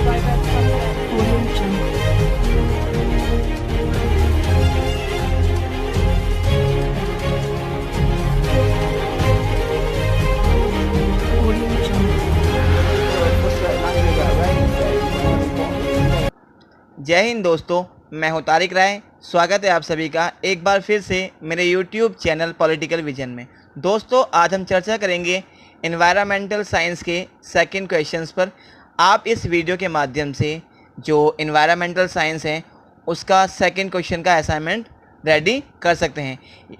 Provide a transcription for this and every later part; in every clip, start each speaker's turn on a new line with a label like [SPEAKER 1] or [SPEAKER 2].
[SPEAKER 1] Audio Jungle. Audio Jungle.
[SPEAKER 2] जय हिंद दोस्तों, मैं हूं तारिक राय। स्वागत है आप सभी का एक बार फिर से मेरे YouTube चैनल पॉलिटिकल विजन में। दोस्तों, आज हम चर्चा करेंगे एनवायरमेंटल साइंस के सेकंड क्वेश्चंस पर। आप इस वीडियो के माध्यम से जो एनवायरमेंटल साइंस है उसका सेकंड क्वेश्चन का असाइनमेंट रेडी कर सकते हैं।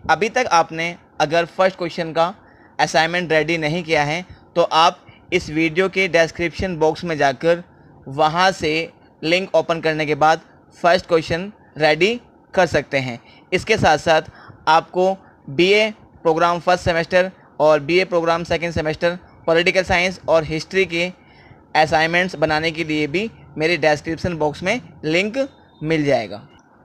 [SPEAKER 2] अभी तक आपने अगर फर्स्ट क्वेश्चन का असाइनमेंट रेडी नहीं किया है तो आप इस वीडियो के डिस्क्रिप्शन बॉक्स में जाकर वहां से लिंक ओपन करने के बाद फर्स्ट क्वेश्चन रेडी कर सकते हैं। इसके साथ साथ आपको बीए प्रोग्राम फर्स्ट सेमेस्टर और BA programme second semester political science और हिस्ट्री के असाइनमेंट्स बनाने के लिए भी मेरे डिस्क्रिप्शन बॉक्स में लिंक मिल जाएगा।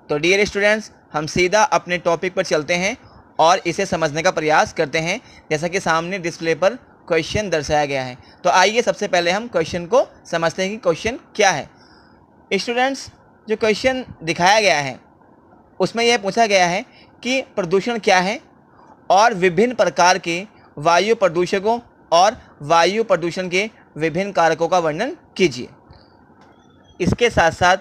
[SPEAKER 2] तो डियर स्टूडेंट्स, हम सीधा अपने टॉपिक पर चलते हैं और इसे समझने का प्रयास करते हैं जैसा कि सामने डिस्प्ले पर क्वेश्चन दर्शाया गया है। तो आइए सबसे पहले हम क्वेश्चन को समझते हैं कि क्वेश्चन क्या है। स्टूडेंट्स, जो क्वेश्चन दिखाया गया है उसमें यह पूछा गया है कि प्रदूषण क्या है और विभिन्न प्रकार के वायु प्रदूषकों और वायु प्रदूषण के विभिन्न कारकों का वर्णन कीजिए। इसके साथ साथ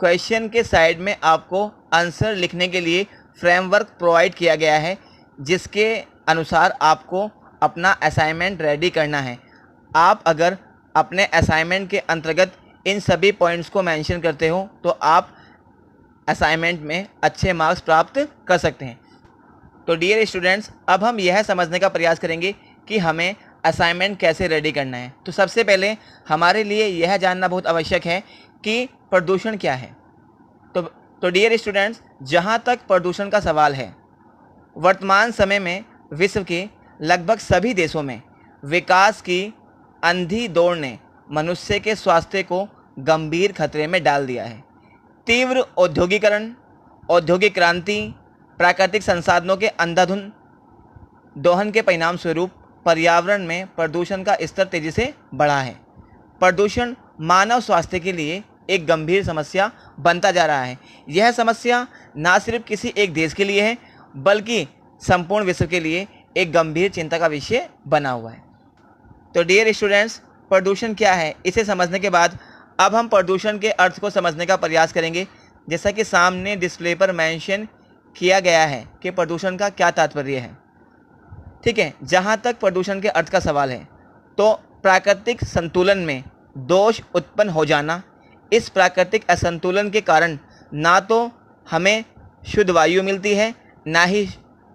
[SPEAKER 2] क्वेश्चन के साइड में आपको आंसर लिखने के लिए फ्रेमवर्क प्रोवाइड किया गया है जिसके अनुसार आपको अपना असाइनमेंट रेडी करना है। आप अगर अपने असाइनमेंट के अंतर्गत इन सभी पॉइंट्स को मेंशन करते हो तो आप असाइनमेंट में अच्छे मार्क्स प्राप्त कर सकते हैं। तो डियर स्टूडेंट्स, अब हम यह समझने का प्रयास करेंगे कि हमें असाइनमेंट कैसे रेडी करना है। तो सबसे पहले हमारे लिए यह जानना बहुत आवश्यक है कि प्रदूषण क्या है। तो डियर स्टूडेंट्स, जहाँ तक प्रदूषण का सवाल है, वर्तमान समय में विश्व के लगभग सभी देशों में विकास की अंधी दौड़ ने मनुष्य के स्वास्थ्य को गंभीर खतरे में डाल दिया है। तीव्र औद्योगिकरण, औद्योगिक क्रांति, प्राकृतिक संसाधनों के अंधाधुंध दोहन के परिणाम स्वरूप पर्यावरण में प्रदूषण का स्तर तेजी से बढ़ा है। प्रदूषण मानव स्वास्थ्य के लिए एक गंभीर समस्या बनता जा रहा है। यह समस्या न सिर्फ किसी एक देश के लिए है बल्कि संपूर्ण विश्व के लिए एक गंभीर चिंता का विषय बना हुआ है। तो डियर स्टूडेंट्स, प्रदूषण क्या है इसे समझने के बाद अब हम प्रदूषण के अर्थ को समझने का प्रयास करेंगे। जैसा कि सामने डिस्प्ले पर मेंशन किया गया है कि प्रदूषण का क्या तात्पर्य है। ठीक है, जहाँ तक प्रदूषण के अर्थ का सवाल है तो प्राकृतिक संतुलन में दोष उत्पन्न हो जाना। इस प्राकृतिक असंतुलन के कारण ना तो हमें शुद्ध वायु मिलती है, ना ही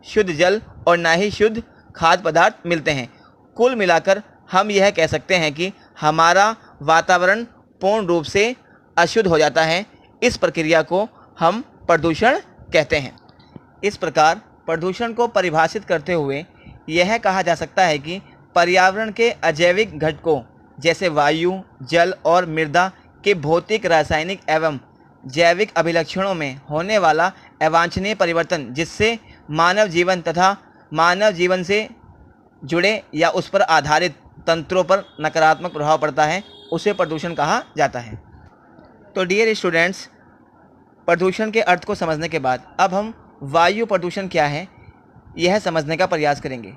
[SPEAKER 2] शुद्ध जल और ना ही शुद्ध खाद्य पदार्थ मिलते हैं। कुल मिलाकर हम यह कह सकते हैं कि हमारा वातावरण पूर्ण रूप से अशुद्ध हो जाता है। इस प्रक्रिया को हम प्रदूषण कहते हैं। इस प्रकार प्रदूषण को परिभाषित करते हुए यह कहा जा सकता है कि पर्यावरण के अजैविक घटकों जैसे वायु, जल और मृदा के भौतिक, रासायनिक एवं जैविक अभिलक्षणों में होने वाला अवांछनीय परिवर्तन जिससे मानव जीवन तथा मानव जीवन से जुड़े या उस पर आधारित तंत्रों पर नकारात्मक प्रभाव पड़ता है, उसे प्रदूषण कहा जाता है। तो डियर स्टूडेंट्स, प्रदूषण के अर्थ को समझने के बाद अब हम वायु प्रदूषण क्या है यह समझने का प्रयास करेंगे।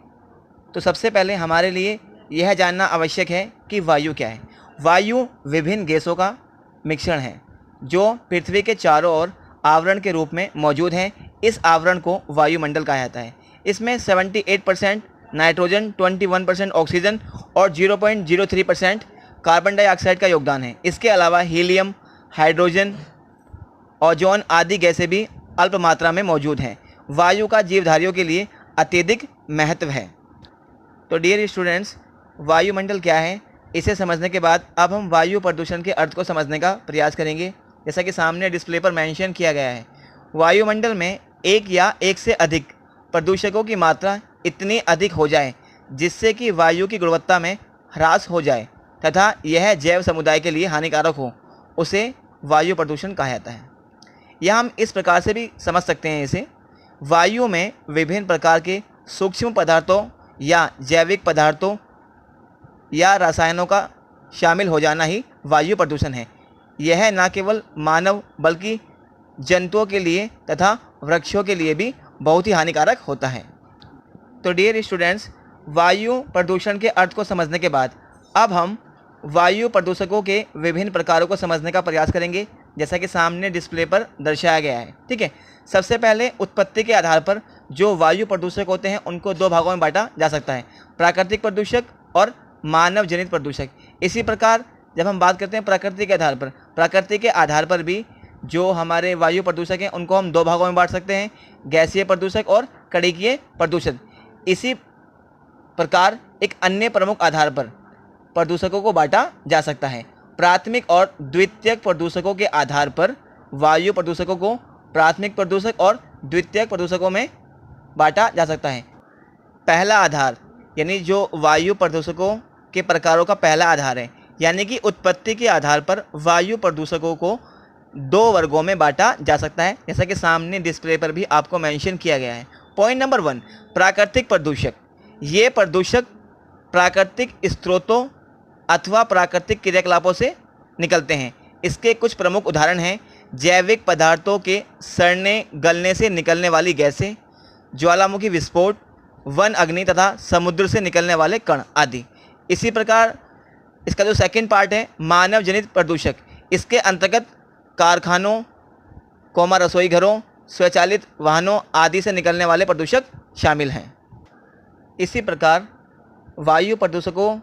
[SPEAKER 2] तो सबसे पहले हमारे लिए यह जानना आवश्यक है कि वायु क्या है। वायु विभिन्न गैसों का मिश्रण है जो पृथ्वी के चारों ओर आवरण के रूप में मौजूद है। इस आवरण को वायुमंडल कहा जाता है। इसमें 78% नाइट्रोजन, 21% ऑक्सीजन और 0.03% कार्बन डाइऑक्साइड का योगदान है। इसके अलावा हीलियम, हाइड्रोजन, ओजोन आदि गैसें भी अल्प मात्रा में मौजूद हैं। वायु का जीवधारियों के लिए अत्यधिक महत्व है। तो डियर स्टूडेंट्स, वायुमंडल क्या है इसे समझने के बाद अब हम वायु प्रदूषण के अर्थ को समझने का प्रयास करेंगे। जैसा कि सामने डिस्प्ले पर मेंशन किया गया है, वायुमंडल में एक या एक से अधिक प्रदूषकों की मात्रा इतनी अधिक हो जाए जिससे कि वायु की गुणवत्ता में ह्रास हो जाए तथा यह जैव समुदाय के लिए हानिकारक हो, उसे वायु प्रदूषण कहा जाता है। यह हम इस प्रकार से भी समझ सकते हैं इसे, वायु में विभिन्न प्रकार के सूक्ष्म पदार्थों या जैविक पदार्थों या रसायनों का शामिल हो जाना ही वायु प्रदूषण है। यह न केवल मानव बल्कि जंतुओं के लिए तथा वृक्षों के लिए भी बहुत ही हानिकारक होता है। तो डियर स्टूडेंट्स, वायु प्रदूषण के अर्थ को समझने के बाद अब हम वायु प्रदूषकों के विभिन्न प्रकारों को समझने का प्रयास करेंगे, जैसा कि सामने डिस्प्ले पर दर्शाया गया है। ठीक है, सबसे पहले उत्पत्ति के आधार पर जो वायु प्रदूषक होते हैं उनको दो भागों में बांटा जा सकता है, प्राकृतिक प्रदूषक और मानव जनित प्रदूषक। इसी प्रकार जब हम बात करते हैं प्रकृति के आधार पर भी जो हमारे वायु प्रदूषक हैं उनको हम दो भागों में बांट सकते हैं, गैसीय प्रदूषक और कणिकीय प्रदूषक। इसी प्रकार एक अन्य प्रमुख आधार पर प्रदूषकों को बांटा जा सकता है। प्राथमिक और द्वितीयक प्रदूषकों के आधार पर वायु प्रदूषकों को प्राथमिक प्रदूषक और द्वितीयक प्रदूषकों में बांटा जा सकता है। पहला आधार यानी जो वायु प्रदूषकों के प्रकारों का पहला आधार है, यानी कि उत्पत्ति के आधार पर वायु प्रदूषकों को दो वर्गों में बांटा जा सकता है, जैसा कि सामने डिस्प्ले पर भी आपको मेंशन किया गया है। पॉइंट नंबर 1, प्राकृतिक प्रदूषक। ये प्रदूषक प्राकृतिक स्रोतों अथवा प्राकृतिक क्रियाकलापों से निकलते हैं। इसके कुछ प्रमुख उदाहरण हैं जैविक पदार्थों के सड़ने गलने से निकलने वाली गैसें, ज्वालामुखी विस्फोट, वन अग्नि तथा समुद्र से निकलने वाले कण आदि। इसी प्रकार इसका जो सेकंड पार्ट है मानव जनित प्रदूषक, इसके अंतर्गत कारखानों, रसोई घरों, स्वचालित वाहनों आदि से निकलने वाले प्रदूषक शामिल हैं। इसी प्रकार वायु प्रदूषकों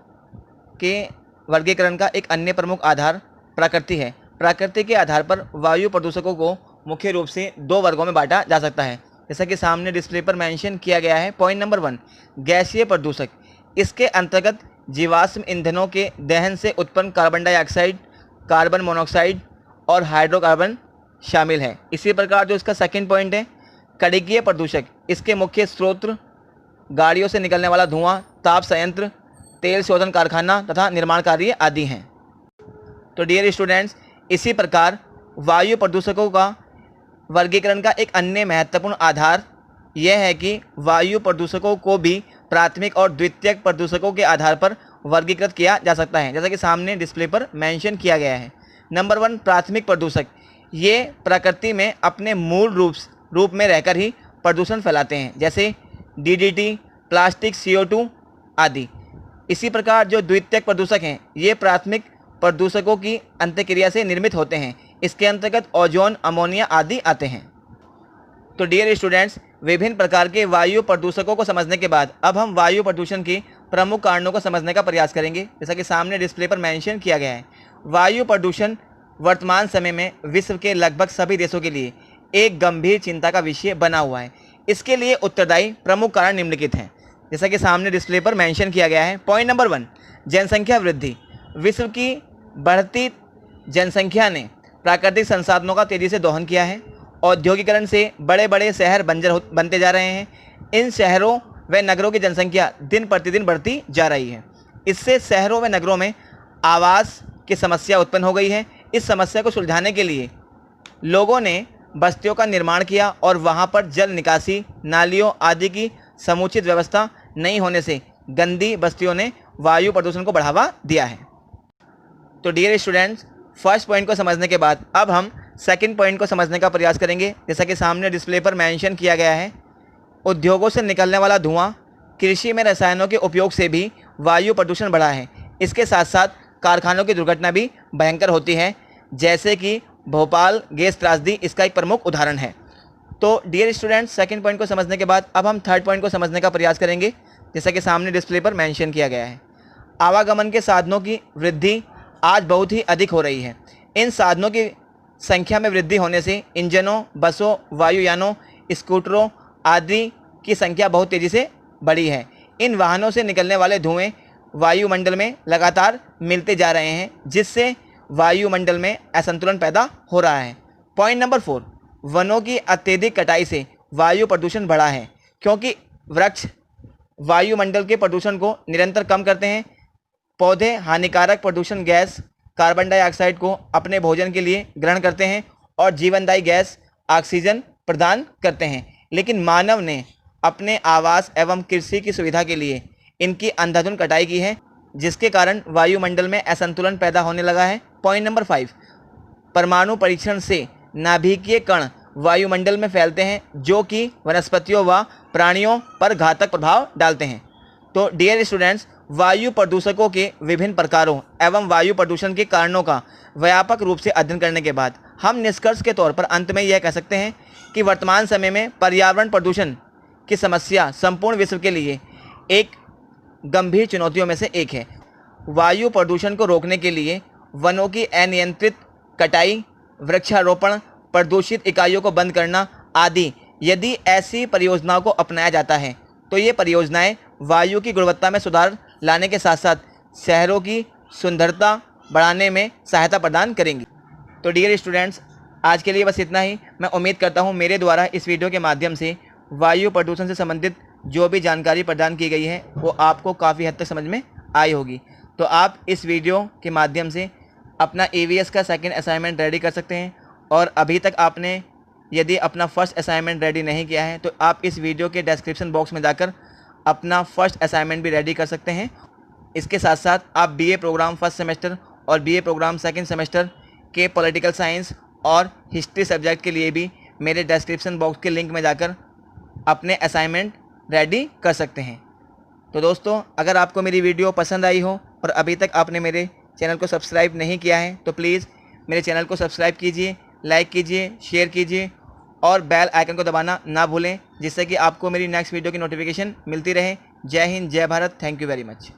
[SPEAKER 2] के वर्गीकरण का एक अन्य प्रमुख आधार प्रकृति है। प्रकृति के आधार पर वायु प्रदूषकों को मुख्य रूप से दो वर्गों में बांटा जा सकता है, जैसा कि सामने डिस्प्ले पर मेंशन किया गया है। पॉइंट नंबर 1, गैसीय प्रदूषक। इसके अंतर्गत जीवाश्म ईंधनों के दहन से उत्पन्न कार्बन डाइऑक्साइड, कार्बन मोनोऑक्साइड और हाइड्रोकार्बन शामिल है। इसी प्रकार जो इसका सेकंड पॉइंट है कणिकीय प्रदूषक, इसके मुख्य स्रोत गाड़ियों से निकलने वाला धुआं, ताप संयंत्र, तेल शोधन कारखाना तथा निर्माण कार्य आदि हैं। तो डियर स्टूडेंट्स, इसी प्रकार वायु प्रदूषकों का वर्गीकरण का एक अन्य महत्वपूर्ण आधार यह है कि वायु प्रदूषकों को भी प्राथमिक और द्वितीयक प्रदूषकों के आधार पर वर्गीकृत किया जा सकता है, जैसा कि सामने डिस्प्ले पर मेंशन किया गया है। नंबर 1, प्राथमिक प्रदूषक। ये प्रकृति में अपने मूल रूप में रहकर ही प्रदूषण फैलाते हैं, जैसे DDT, प्लास्टिक, CO2 आदि। इसी प्रकार जो द्वितीयक प्रदूषक हैं ये प्राथमिक प्रदूषकों की अंतःक्रिया से निर्मित होते हैं। इसके अंतर्गत ओजोन, अमोनिया आदि आते हैं। तो डियर स्टूडेंट्स, विभिन्न प्रकार के वायु प्रदूषकों को समझने के बाद अब हम वायु प्रदूषण के प्रमुख कारणों को समझने का प्रयास करेंगे, जैसा कि सामने डिस्प्ले पर मेंशन किया गया है। वायु प्रदूषण वर्तमान समय में विश्व के लगभग सभी देशों के लिए एक गंभीर चिंता का विषय बना हुआ है। इसके लिए उत्तरदायी प्रमुख कारण निम्नलिखित हैं, जैसा कि सामने डिस्प्ले पर मेंशन किया गया है। पॉइंट नंबर 1, जनसंख्या वृद्धि। विश्व की बढ़ती जनसंख्या ने प्राकृतिक संसाधनों का तेजी से दोहन किया है। औद्योगिकरण से बड़े बड़े शहर बंजर बनते जा रहे हैं। इन शहरों व नगरों की जनसंख्या दिन प्रतिदिन बढ़ती जा रही है। इससे शहरों व नगरों में आवास की समस्या उत्पन्न हो गई है। इस समस्या को सुलझाने के लिए लोगों ने बस्तियों का निर्माण किया और वहां पर जल निकासी, नालियों आदि की समुचित व्यवस्था नहीं होने से गंदी बस्तियों ने वायु प्रदूषण को बढ़ावा दिया है। तो डियर स्टूडेंट्स, फर्स्ट पॉइंट को समझने के बाद अब हम सेकंड पॉइंट को समझने का प्रयास करेंगे, जैसा कि सामने डिस्प्ले पर मेंशन किया गया है। उद्योगों से निकलने वाला धुआं, कृषि में रसायनों के उपयोग से भी वायु प्रदूषण बढ़ा है। इसके साथ साथ कारखानों की दुर्घटना भी भयंकर होती है, जैसे कि भोपाल गैस त्रासदी इसका एक प्रमुख उदाहरण है। तो डियर स्टूडेंट्स, सेकंड पॉइंट को समझने के बाद अब हम थर्ड पॉइंट को समझने का प्रयास करेंगे, जैसा कि सामने डिस्प्ले पर मेंशन किया गया है। आवागमन के साधनों की वृद्धि आज बहुत ही अधिक हो रही है। इन साधनों की संख्या में वृद्धि होने से इंजनों, बसों, वायुयानों, स्कूटरों आदि की संख्या बहुत तेज़ी से बढ़ी है। इन वाहनों से निकलने वाले धुएं वायुमंडल में लगातार मिलते जा रहे हैं, जिससे वायुमंडल में असंतुलन पैदा हो रहा है। पॉइंट नंबर 4, वनों की अत्यधिक कटाई से वायु प्रदूषण बढ़ा है, क्योंकि वृक्ष वायुमंडल के प्रदूषण को निरंतर कम करते हैं। पौधे हानिकारक प्रदूषण गैस कार्बन डाइऑक्साइड को अपने भोजन के लिए ग्रहण करते हैं और जीवनदायी गैस ऑक्सीजन प्रदान करते हैं, लेकिन मानव ने अपने आवास एवं कृषि की सुविधा के लिए इनकी अंधाधुंध कटाई की है, जिसके कारण वायुमंडल में असंतुलन पैदा होने लगा है। पॉइंट नंबर 5, परमाणु परीक्षण से नाभिकीय कण वायुमंडल में फैलते हैं जो कि वनस्पतियों व प्राणियों पर घातक प्रभाव डालते हैं। तो डियर स्टूडेंट्स, वायु प्रदूषकों के विभिन्न प्रकारों एवं वायु प्रदूषण के कारणों का व्यापक रूप से अध्ययन करने के बाद हम निष्कर्ष के तौर पर अंत में यह कह सकते हैं कि वर्तमान समय में पर्यावरण प्रदूषण की समस्या संपूर्ण विश्व के लिए एक गंभीर चुनौतियों में से एक है। वायु प्रदूषण को रोकने के लिए वनों की अनियंत्रित कटाई, वृक्षारोपण, प्रदूषित इकाइयों को बंद करना आदि यदि ऐसी परियोजनाओं को अपनाया जाता है तो ये परियोजनाएं वायु की गुणवत्ता में सुधार लाने के साथ साथ शहरों की सुंदरता बढ़ाने में सहायता प्रदान करेंगी। तो डियर स्टूडेंट्स, आज के लिए बस इतना ही। मैं उम्मीद करता हूँ मेरे द्वारा इस वीडियो के माध्यम से वायु प्रदूषण से संबंधित जो भी जानकारी प्रदान की गई है वो आपको काफ़ी हद तक समझ में आई होगी। तो आप इस वीडियो के माध्यम से अपना EVS का सेकंड असाइनमेंट रेडी कर सकते हैं, और अभी तक आपने यदि अपना फर्स्ट असाइनमेंट रेडी नहीं किया है तो आप इस वीडियो के डिस्क्रिप्शन बॉक्स में जाकर अपना फर्स्ट असाइनमेंट भी रेडी कर सकते हैं। इसके साथ साथ आप BA प्रोग्राम फर्स्ट सेमेस्टर और BA प्रोग्राम सेकंड सेमेस्टर के पॉलिटिकल साइंस और हिस्ट्री सब्जेक्ट के लिए भी मेरे डिस्क्रिप्शन बॉक्स के लिंक में जाकर अपने असाइनमेंट रेडी कर सकते हैं। तो दोस्तों, अगर आपको मेरी वीडियो पसंद आई हो और अभी तक आपने मेरे चैनल को सब्सक्राइब नहीं किया है तो प्लीज़ मेरे चैनल को सब्सक्राइब कीजिए, लाइक कीजिए, शेयर कीजिए और बेल आइकन को दबाना ना भूलें, जिससे कि आपको मेरी नेक्स्ट वीडियो की नोटिफिकेशन मिलती रहे। जय हिंद, जय Bharat. Thank you very much.